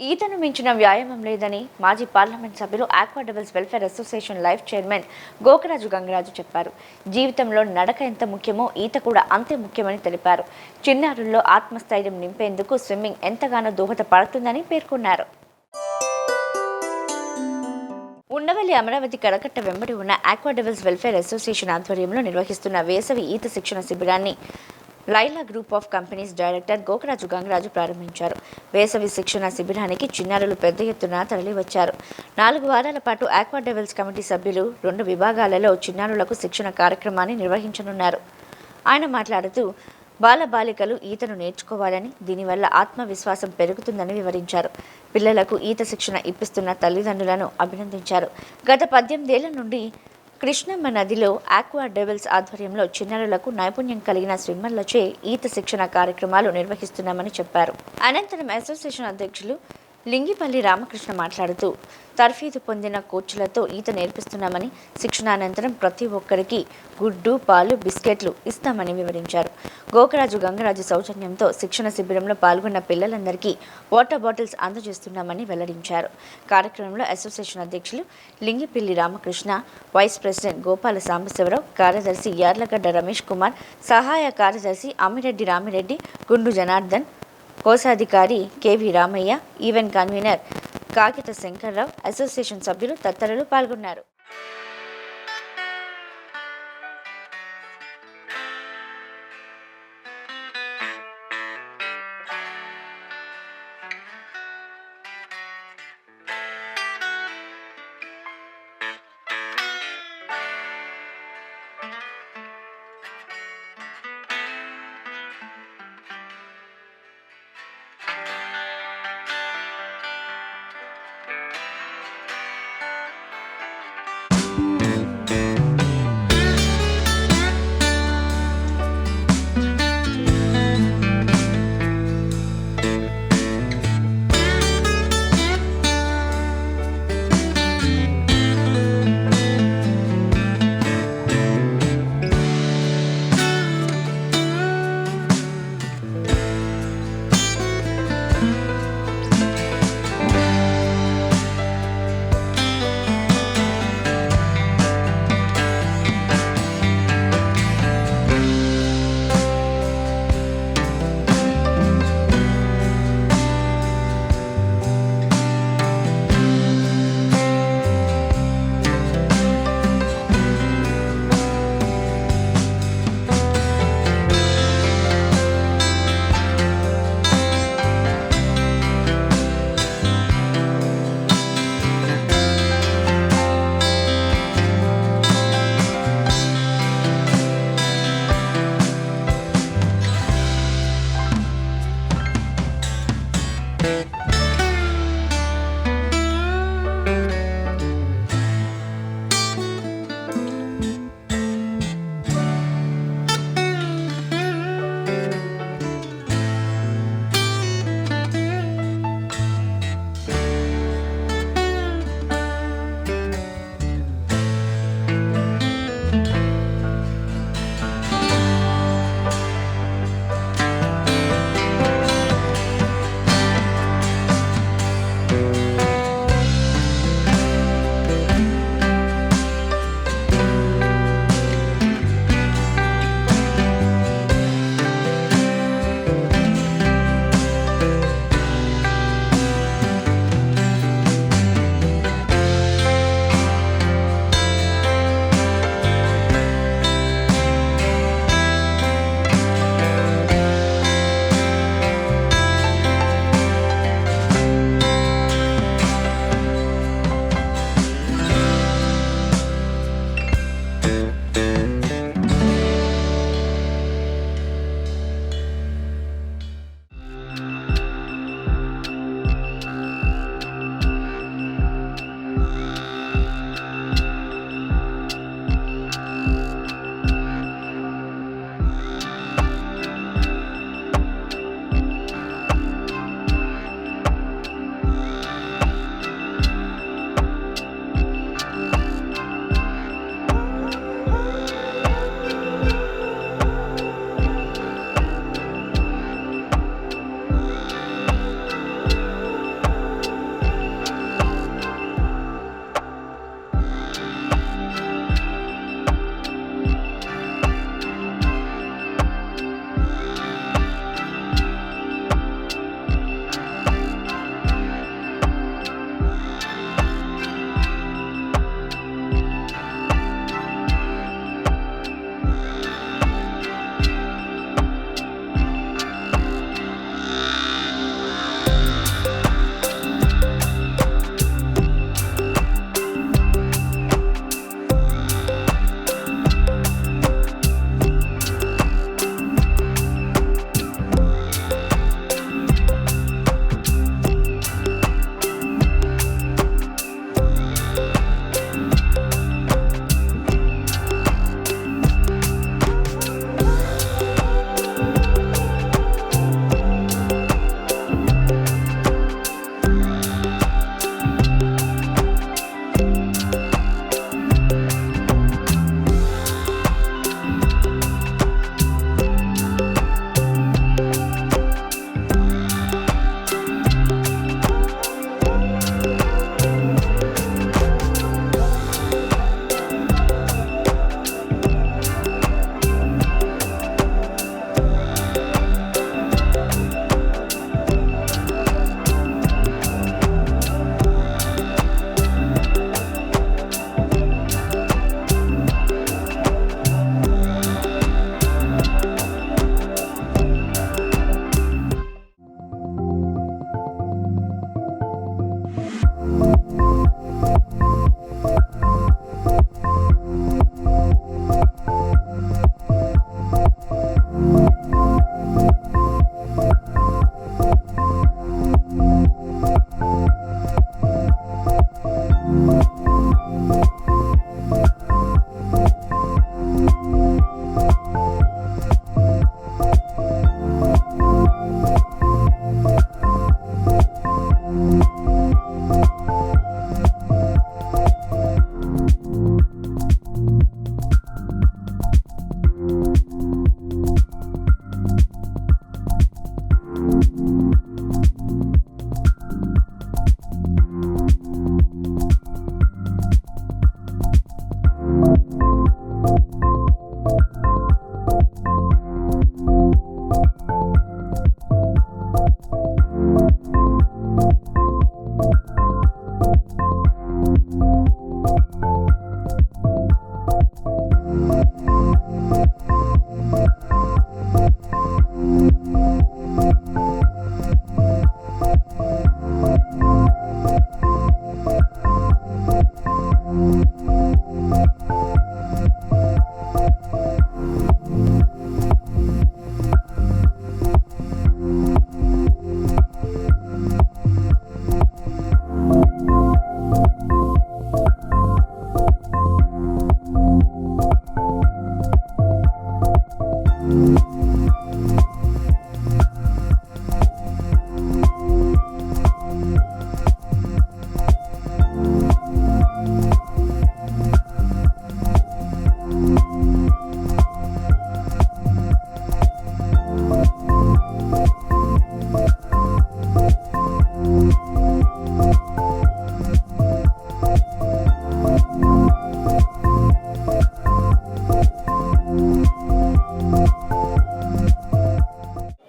ఈతను మించిన వ్యాయామం లేదని మాజీ పార్లమెంట్ సభ్యులు aqua devils welfare association life chairman Gokaraju Gangaraju చెప్పారు. జీవితంలో నడక ఎంత ముఖ్యమో ఈత కూడా అంతే ముఖ్యమని తెలిపారు. చిన్నారుల్లో ఆత్మస్థైర్యం నింపేందుకు స్విమ్మింగ్ ఎంతగానో దోహదపడుతుందని పేర్కొన్నారు. ఉండవల్లి అమరావతి కడకట్ట వెంబడి ఉన్న ఆక్వా డెవిల్స్ వెల్ఫేర్ అసోసియేషన్ ఆధ్వర్యంలో నిర్వహిస్తున్న వేసవి ఈత శిక్షణ శిబిరాన్ని Laila group of companies director Gokaraju Gangaraju ప్రారంభించారు. వేసవి శిక్షణ శిబిరానికి చిన్నారులు పెద్ద ఎత్తున తరలివచ్చారు. 4 వారాల పాటు ఆక్వా డెవిల్స్ కమిటీ సభ్యులు 2 విభాగాలలో చిన్నారులకు శిక్షణ కార్యక్రమాన్ని నిర్వహించనున్నారు. ఆయన మాట్లాడుతూ బాలబాలికలు ఈతను నేర్చుకోవాలని, దీనివల్ల ఆత్మవిశ్వాసం పెరుగుతుందని వివరించారు. పిల్లలకు ఈత శిక్షణ ఇప్పిస్తున్న తల్లిదండ్రులను అభినందించారు. గత 18 ఏళ్ల నుండి కృష్ణమ్మ నదిలో ఆక్వా డెవిల్స్ ఆధ్వర్యంలో చిన్నారులకు నైపుణ్యం కలిగిన స్విమ్మర్లచే ఈత శిక్షణ కార్యక్రమాలు నిర్వహిస్తున్నామని చెప్పారు. అనంతరం అసోసియేషన్ అధ్యక్షులు లింగిపల్లి రామకృష్ణ మాట్లాడుతూ తర్ఫీదు పొందిన కోచ్లతో ఈత నేర్పిస్తున్నామని, శిక్షణ అనంతరం ప్రతి ఒక్కరికి గుడ్డు, పాలు, బిస్కెట్లు ఇస్తామని వివరించారు. గోకరాజు గంగరాజు సౌజన్యంతో శిక్షణ శిబిరంలో పాల్గొన్న పిల్లలందరికీ వాటర్ బాటిల్స్ అందజేస్తున్నామని వెల్లడించారు. కార్యక్రమంలో అసోసియేషన్ అధ్యక్షులు లింగిపల్లి రామకృష్ణ, వైస్ ప్రెసిడెంట్ గోపాల సాంబశివరావు, కార్యదర్శి యార్లగడ్డ రమేష్ కుమార్, సహాయ కార్యదర్శి అమ్మిరెడ్డి రామిరెడ్డి, గుండు జనార్దన్, కోశాధికారి KV Ramaiah, event convener Kakita Shankarrao, association సభ్యులు తదితరులు పాల్గొన్నారు.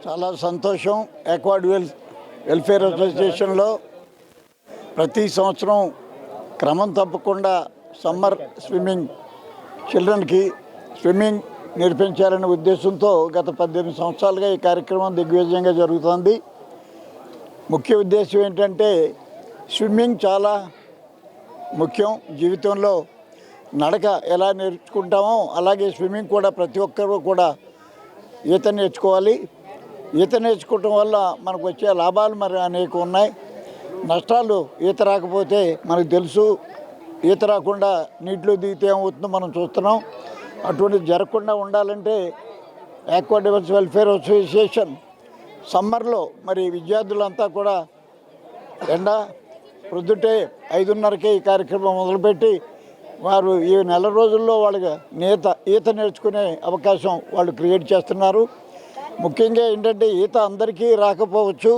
చాలా సంతోషం. ఎక్వాడ్ వెల్ఫేర్ అసోసియేషన్లో ప్రతి సంవత్సరం క్రమం తప్పకుండా సమ్మర్ స్విమ్మింగ్ చిల్డ్రన్కి స్విమ్మింగ్ నేర్పించాలనే ఉద్దేశంతో గత 18 సంవత్సరాలుగా ఈ కార్యక్రమం దిగ్విజయంగా జరుగుతుంది. ముఖ్య ఉద్దేశం ఏంటంటే స్విమ్మింగ్ చాలా ముఖ్యం. జీవితంలో నడక ఎలా నేర్చుకుంటామో అలాగే స్విమ్మింగ్ కూడా ప్రతి ఒక్కరూ కూడా ఈత నేర్చుకోవాలి. ఈత నేర్చుకోవటం వల్ల మనకు వచ్చే లాభాలు మరి అనేక ఉన్నాయి. నష్టాలు ఈత రాకపోతే మనకు తెలుసు. ఈత రాకుండా నీటిలో దిగితే ఏమవుతుందో మనం చూస్తున్నాం. అటువంటిది జరగకుండా ఉండాలంటే ఆక్వా డెవల్స్ వెల్ఫేర్ అసోసియేషన్ సమ్మర్లో మరి విద్యార్థులంతా కూడా ప్రొద్దుటే 5:30కే ఈ కార్యక్రమం మొదలుపెట్టి వారు ఈ నెల రోజుల్లో వాళ్ళకి ఈత నేర్చుకునే అవకాశం వాళ్ళు క్రియేట్ చేస్తున్నారు. ముఖ్యంగా ఏంటంటే ఈత అందరికీ రాకపోవచ్చు,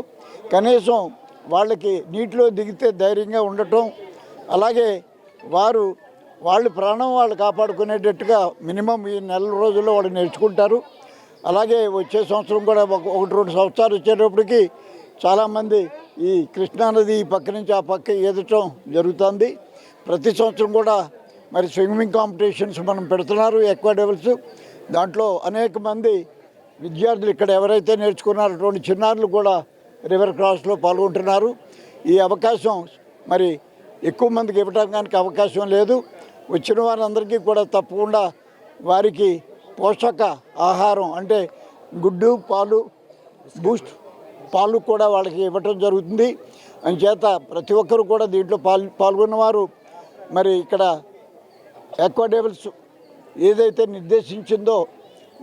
కనీసం వాళ్ళకి నీటిలో దిగితే ధైర్యంగా ఉండటం, అలాగే వాళ్ళ ప్రాణం వాళ్ళు కాపాడుకునేటట్టుగా మినిమం ఈ నెల రోజుల్లో వాళ్ళు నేర్చుకుంటారు. అలాగే వచ్చే సంవత్సరం కూడా 1-2 సంవత్సరాలు వచ్చేటప్పటికి చాలామంది ఈ కృష్ణానది ఈ పక్క నుంచి ఆ పక్క ఈదటం జరుగుతుంది. ప్రతి సంవత్సరం కూడా మరి స్విమ్మింగ్ కాంపిటీషన్స్ మనం పెడుతున్నారు ఎక్వా డెవల్స్. దాంట్లో అనేక మంది విద్యార్థులు ఇక్కడ ఎవరైతే నేర్చుకున్నారో అటువంటి చిన్నారులు కూడా రివర్ క్రాస్లో పాల్గొంటున్నారు. ఈ అవకాశం మరి ఎక్కువ మందికి ఇవ్వడానికి అవకాశం లేదు. వచ్చిన వారందరికీ కూడా తప్పకుండా వారికి పోషక ఆహారం అంటే గుడ్డు, పాలు, బూస్ట్ పాలు కూడా వాళ్ళకి ఇవ్వటం జరుగుతుంది. అందుచేత ప్రతి ఒక్కరు కూడా దీంట్లో పాల్గొన్నవారు మరి ఇక్కడ ఆక్వా డెవల్స్ ఏదైతే నిర్దేశించిందో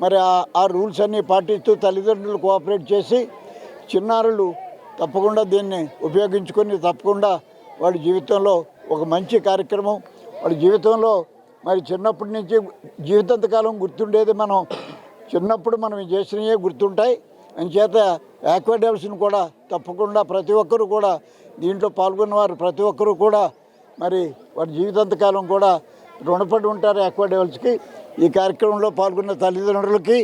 మరి ఆ రూల్స్ అన్నీ పాటిస్తూ తల్లిదండ్రులు కోఆపరేట్ చేసి చిన్నారులు తప్పకుండా దీన్ని ఉపయోగించుకొని తప్పకుండా వాళ్ళ జీవితంలో ఒక మంచి కార్యక్రమం వాళ్ళ జీవితంలో మరి చిన్నప్పటి నుంచి జీవితాంతకాలం గుర్తుండేది మనం చిన్నప్పుడు మనం చేసినవే గుర్తుంటాయి. అందుచేత ఆక్వా డెవల్స్ని కూడా తప్పకుండా ప్రతి ఒక్కరూ కూడా దీంట్లో పాల్గొన్నవారు ప్రతి ఒక్కరూ కూడా మరి వారి జీవితాంతకాలం కూడా రుణపడి ఉంటారు ఆక్వా డెవల్స్కి. ఈ కార్యక్రమంలో పాల్గొన్న తల్లిదండ్రులకి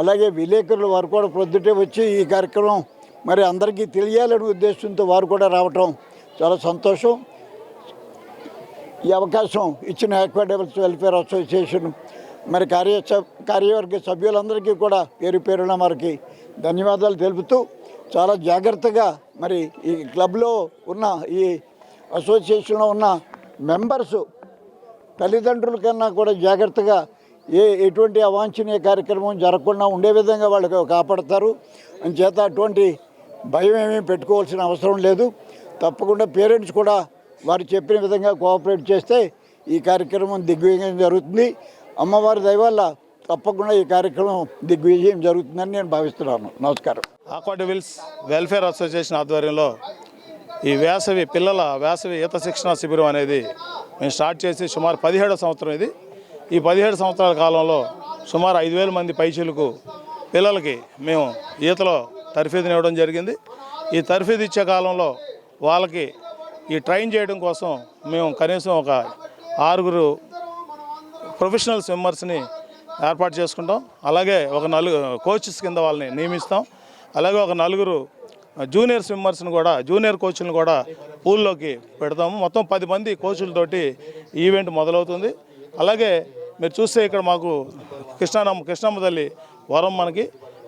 అలాగే విలేకరులు వారు కూడా ప్రొద్దుటే వచ్చి ఈ కార్యక్రమం మరి అందరికీ తెలియాలనే ఉద్దేశంతో వారు కూడా రావటం చాలా సంతోషం. ఈ అవకాశం ఇచ్చిన ఆక్వా డెవల్స్ వెల్ఫేర్ అసోసియేషన్ మరి కార్యవర్గ సభ్యులందరికీ కూడా పేరు పేరున వారికి ధన్యవాదాలు తెలుపుతూ చాలా జాగ్రత్తగా మరి ఈ క్లబ్లో ఉన్న ఈ అసోసియేషన్లో ఉన్న మెంబర్సు తల్లిదండ్రుల కన్నా కూడా జాగ్రత్తగా ఎటువంటి అవాంఛనీయ కార్యక్రమం జరగకుండా ఉండే విధంగా వాళ్ళకి కాపాడతారు. అంచేత అటువంటి భయం ఏమీ పెట్టుకోవాల్సిన అవసరం లేదు. తప్పకుండా పేరెంట్స్ కూడా వారు చెప్పిన విధంగా కోఆపరేట్ చేస్తే ఈ కార్యక్రమం దిగ్విజయం జరుగుతుంది. అమ్మవారి దయ వల్ల తప్పకుండా ఈ కార్యక్రమం దిగ్విజయం జరుగుతుందని నేను భావిస్తున్నాను. నమస్కారం. ఆక్వా డెవిల్స్ వెల్ఫేర్ అసోసియేషన్ ఆధ్వర్యంలో ఈ పిల్లల వేసవి ఈత శిక్షణ శిబిరం అనేది మేము స్టార్ట్ చేసి సుమారు 17వ సంవత్సరం ఇది. ఈ 17 సంవత్సరాల కాలంలో సుమారు 5,000 మంది పైచీలకు పిల్లలకి మేము ఈతలో తర్ఫీదుని ఇవ్వడం జరిగింది. ఈ తర్ఫీదు ఇచ్చే కాలంలో వాళ్ళకి ఈ ట్రైన్ చేయడం కోసం మేము కనీసం ఒక 6 ప్రొఫెషనల్ స్విమ్మర్స్ని ఏర్పాటు చేసుకుంటాం. అలాగే ఒక 4 కోచెస్ కింద వాళ్ళని నియమిస్తాం. అలాగే ఒక 4 జూనియర్ స్విమ్మర్స్ని కూడా జూనియర్ కోచ్లను కూడా పూల్లోకి పెడతాము. మొత్తం 10 మంది కోచులతోటి ఈవెంట్ మొదలవుతుంది. అలాగే మీరు చూస్తే ఇక్కడ మాకు కృష్ణమ్మ తల్లి వరం మనకి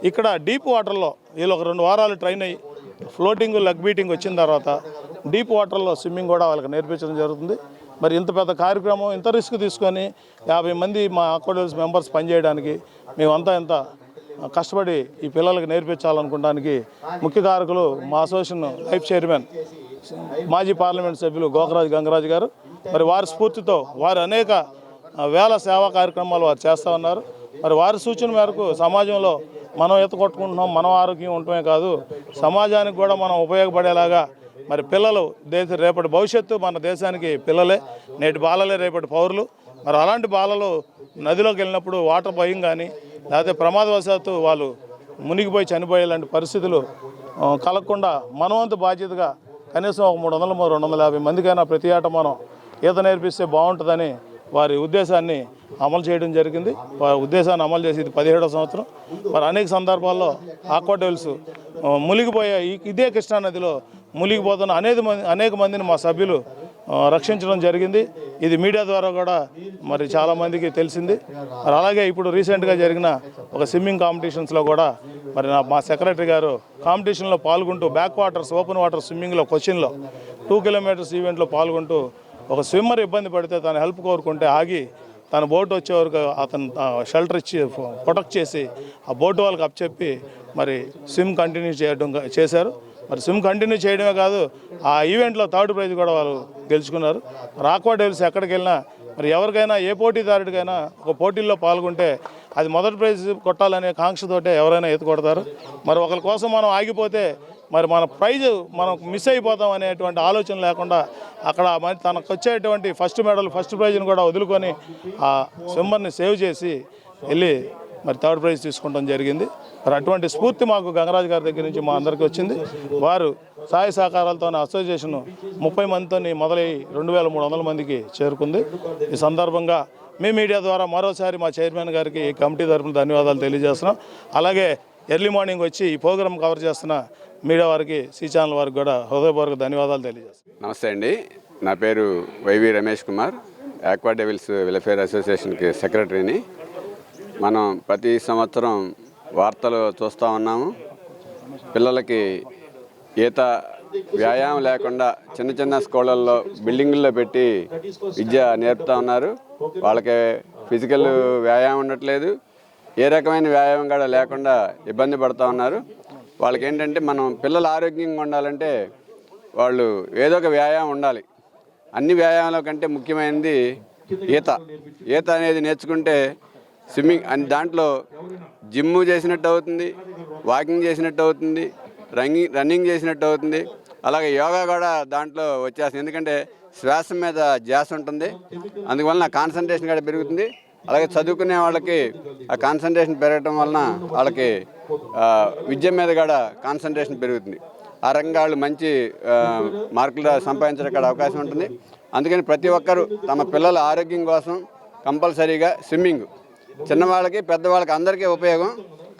ఇక్కడ డీప్ వాటర్లో వీళ్ళు ఒక 2 వారాలు ట్రైన్ అయ్యి ఫ్లోటింగ్ లెగ్ బీటింగ్ వచ్చిన తర్వాత డీప్ వాటర్లో స్విమ్మింగ్ కూడా వాళ్ళకి నేర్పించడం జరుగుతుంది. మరి ఇంత పెద్ద కార్యక్రమం ఇంత రిస్క్ తీసుకొని 50 మంది మా ఆక్వా డెవిల్స్ మెంబర్స్ పనిచేయడానికి మేమంతా ఎంత కష్టపడి ఈ పిల్లలకి నేర్పించాలనుకోవడానికి ముఖ్య కారకులు మా అసోసియేషన్ లైఫ్ చైర్మన్ మాజీ పార్లమెంట్ సభ్యులు గోకరాజు గంగరాజు గారు. మరి వారి స్ఫూర్తితో వారు అనేక వేల సేవా కార్యక్రమాలు వారు చేస్తూ ఉన్నారు. మరి వారి సూచన మేరకు సమాజంలో మనం ఈత కొట్టుకుంటున్నాం, మనం ఆరోగ్యం ఉండటమే కాదు సమాజానికి కూడా మనం ఉపయోగపడేలాగా మరి పిల్లలు రేపటి భవిష్యత్తు మన దేశానికి పిల్లలే, నేటి బాలలే రేపటి పౌరులు. మరి అలాంటి బాలలు నదిలోకి వెళ్ళినప్పుడు వాటర్ భయం కానీ లేకపోతే ప్రమాదవశాత్తు వాళ్ళు మునిగిపోయి చనిపోయేలాంటి పరిస్థితులు కలగకుండా మనవంతు బాధ్యతగా కనీసం ఒక 300-250 మందికైనా ప్రతి ఏటా మనం ఈత నేర్పిస్తే బాగుంటుందని వారి ఉద్దేశాన్ని అమలు చేయడం జరిగింది. వారి ఉద్దేశాన్ని అమలు చేసి ఇది 17వ సంవత్సరం. మరి అనేక సందర్భాల్లో ఆక్వా డెవిల్స్ మునిగిపోయే ఇదే కృష్ణానదిలో మునిగిపోతున్న అనేక మందిని మా సభ్యులు రక్షించడం జరిగింది. ఇది మీడియా ద్వారా కూడా మరి చాలామందికి తెలిసింది. మరి అలాగే ఇప్పుడు రీసెంట్గా జరిగిన ఒక స్విమ్మింగ్ కాంపిటీషన్స్లో కూడా మరి మా సెక్రటరీ గారు కాంపిటీషన్లో పాల్గొంటూ బ్యాక్ వాటర్స్ ఓపెన్ వాటర్ స్విమ్మింగ్లో క్వశ్చన్లో 2 కిలోమీటర్స్ ఈవెంట్లో పాల్గొంటూ ఒక స్విమ్మర్ ఇబ్బంది పడితే తన హెల్ప్ కోరుకుంటే ఆగి తన బోటు వచ్చే వరకు అతను షెల్టర్ ఇచ్చి ప్రొటెక్ట్ చేసి ఆ బోటు వాళ్ళకి అప్పచెప్పి మరి స్విమ్ కంటిన్యూ చేశారు. మరి స్విమ్ కంటిన్యూ చేయడమే కాదు ఆ ఈవెంట్లో 3rd ప్రైజ్ కూడా వాళ్ళు గెలుచుకున్నారు. ఆక్వా డెవిల్స్ ఎక్కడికి వెళ్ళినా మరి ఎవరికైనా ఏ పోటీదారుడికైనా ఒక పోటీల్లో పాల్గొంటే అది మొదటి ప్రైజ్ కొట్టాలనే కాంక్షతోటే ఎవరైనా ఈత కొడతారు. మరి ఒకరి కోసం మనం ఆగిపోతే మరి మన ప్రైజ్ మనం మిస్ అయిపోతాం అనేటువంటి ఆలోచన లేకుండా అక్కడ మరి తనకు వచ్చేటువంటి ఫస్ట్ ప్రైజ్ని కూడా వదులుకొని ఆ స్విమ్మర్ని సేవ్ చేసి వెళ్ళి మరి 3rd ప్రైజ్ తీసుకోవడం జరిగింది. మరి అటువంటి స్ఫూర్తి మాకు గంగరాజు గారి దగ్గర నుంచి మా అందరికీ వచ్చింది. వారు సహాయ సహకారాలతో అసోసియేషన్ 30 మందితో మొదలై 2,300 మందికి చేరుకుంది. ఈ సందర్భంగా మీ మీడియా ద్వారా మరోసారి మా చైర్మన్ గారికి ఈ కమిటీ తరఫున ధన్యవాదాలు తెలియజేస్తున్నాం. అలాగే ఎర్లీ మార్నింగ్ వచ్చి ఈ ప్రోగ్రాం కవర్ చేస్తున్న మీడియా వారికి సి ఛానల్ వారికి కూడా హృదయపూర్వక ధన్యవాదాలు తెలియజేస్తున్నాం. నమస్తే అండి, నా పేరు YV Ramesh Kumar, aqua devils welfare అసోసియేషన్కి సెక్రటరీని. మనం ప్రతి సంవత్సరం వార్తలు చూస్తూ ఉన్నాము. పిల్లలకి ఈత వ్యాయామం లేకుండా చిన్న చిన్న స్కూళ్ళల్లో బిల్డింగుల్లో పెట్టి విద్య నేర్పుతూ ఉన్నారు. వాళ్ళకి ఫిజికల్ వ్యాయామం ఉండట్లేదు, ఏ రకమైన వ్యాయామం కూడా లేకుండా ఇబ్బంది పడుతూ ఉన్నారు. వాళ్ళకి ఏంటంటే మనం పిల్లలు ఆరోగ్యంగా ఉండాలంటే వాళ్ళు ఏదో ఒక వ్యాయామం ఉండాలి. అన్ని వ్యాయామాల కంటే ముఖ్యమైనది ఈత అనేది నేర్చుకుంటే స్విమ్మింగ్ అని దాంట్లో జిమ్ చేసినట్టు అవుతుంది, వాకింగ్ చేసినట్టు అవుతుంది, రన్నింగ్ చేసినట్టు అవుతుంది. అలాగే యోగా కూడా దాంట్లో వచ్చేస్తుంది. ఎందుకంటే శ్వాస మీద ధ్యాస ఉంటుంది, అందువలన కాన్సన్ట్రేషన్ కూడా పెరుగుతుంది. అలాగే చదువుకునే వాళ్ళకి ఆ కాన్సన్ట్రేషన్ పెరగటం వలన వాళ్ళకి విద్య మీద కూడా కాన్సన్ట్రేషన్ పెరుగుతుంది. ఆ రకంగా వాళ్ళు మంచి మార్కులు సంపాదించడానికి అవకాశం ఉంటుంది. అందుకని ప్రతి ఒక్కరూ తమ పిల్లల ఆరోగ్యం కోసం కంపల్సరీగా స్విమ్మింగ్ చిన్నవాళ్ళకి పెద్దవాళ్ళకి అందరికీ ఉపయోగం.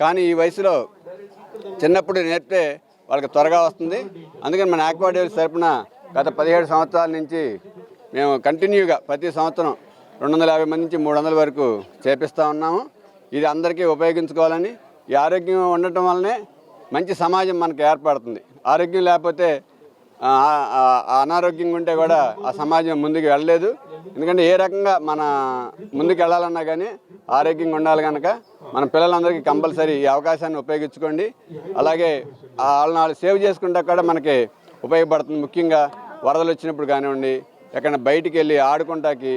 కానీ ఈ వయసులో చిన్నప్పుడు నేర్పితే వాళ్ళకి త్వరగా వస్తుంది. అందుకని మన ఆక్వా డెవిల్స్ తరపున గత 17 సంవత్సరాల నుంచి మేము కంటిన్యూగా ప్రతి సంవత్సరం 250 మంది నుంచి 300 వరకు చేపిస్తూ ఉన్నాము. ఇది అందరికీ ఉపయోగించుకోవాలని, ఈ ఆరోగ్యం ఉండటం వల్లనే మంచి సమాజం మనకు ఏర్పడుతుంది. ఆరోగ్యం లేకపోతే అనారోగ్యంగా ఉంటే కూడా ఆ సమాజం ముందుకు వెళ్ళలేదు. ఎందుకంటే ఏ రకంగా మన ముందుకు వెళ్ళాలన్నా కానీ ఆరోగ్యంగా ఉండాలి కనుక మన పిల్లలందరికీ కంపల్సరీ ఈ అవకాశాన్ని ఉపయోగించుకోండి. అలాగే వాళ్ళని సేవ్ చేసుకుంటే కూడా మనకి ఉపయోగపడుతుంది. ముఖ్యంగా వరదలు వచ్చినప్పుడు కానివ్వండి, ఎక్కడ బయటికి వెళ్ళి ఆడుకుంటాకి,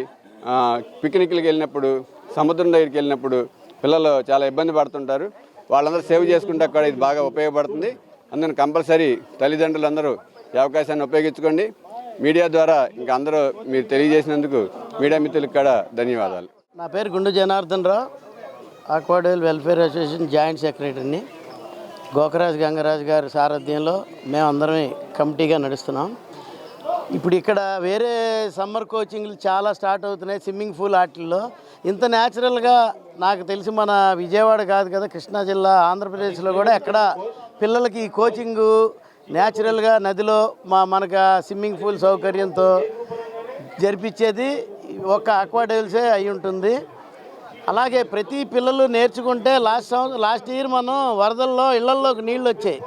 పిక్నిక్లకు వెళ్ళినప్పుడు, సముద్రం దగ్గరికి వెళ్ళినప్పుడు పిల్లలు చాలా ఇబ్బంది పడుతుంటారు. వాళ్ళందరూ సేవ్ చేసుకుంటే కూడా ఇది బాగా ఉపయోగపడుతుంది. అందుకని కంపల్సరీ తల్లిదండ్రులందరూ ఈ అవకాశాన్ని ఉపయోగించుకోండి. మీడియా ద్వారా ఇంకా అందరూ మీరు తెలియజేసినందుకు మీడియా మిత్రులకు కూడా ధన్యవాదాలు. నా పేరు గుండు Janardhan Rao, ఆక్వాడేవిల్ welfare association joint సెక్రటరీని. గోకరాజు గంగరాజు గారి సారథ్యంలో మేమందరం కమిటీగా నడుస్తున్నాం. ఇప్పుడు ఇక్కడ వేరే సమ్మర్ కోచింగ్లు చాలా స్టార్ట్ అవుతున్నాయి. స్విమ్మింగ్ పూల్ వాటిల్లో ఇంత న్యాచురల్గా నాకు తెలిసి మన విజయవాడ కాదు కదా, కృష్ణా జిల్లా ఆంధ్రప్రదేశ్లో కూడా ఎక్కడ పిల్లలకి ఈ కోచింగు న్యాచురల్గా నదిలో మనకు స్విమ్మింగ్ పూల్ సౌకర్యంతో జరిపించేది ఒక ఆక్వాడేవిల్సే అయి ఉంటుంది. అలాగే ప్రతి పిల్లలు నేర్చుకుంటే లాస్ట్ ఇయర్ మనం వరదల్లో ఇళ్లల్లోకి నీళ్ళు వచ్చాయి.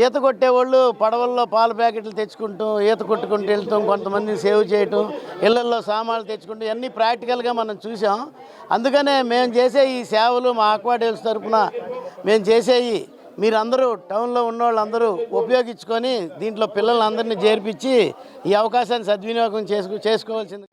ఈత కొట్టేవాళ్ళు పడవల్లో పాల ప్యాకెట్లు తెచ్చుకుంటూ ఈత కొట్టుకుంటూ వెళ్తాం, కొంతమందిని సేవ్ చేయటం, ఇళ్లల్లో సామాన్లు తెచ్చుకుంటూ ఇవన్నీ ప్రాక్టికల్గా మనం చూసాం. అందుకనే మేము చేసే ఈ సేవలు మా ఆక్వాడేవిల్స్ తరఫున మేము చేసేవి మీరందరూ టౌన్లో ఉన్న వాళ్ళందరూ ఉపయోగించుకొని దీంట్లో పిల్లలందరినీ చేర్పించి ఈ అవకాశాన్ని సద్వినియోగం చేసుకోవాల్సింది.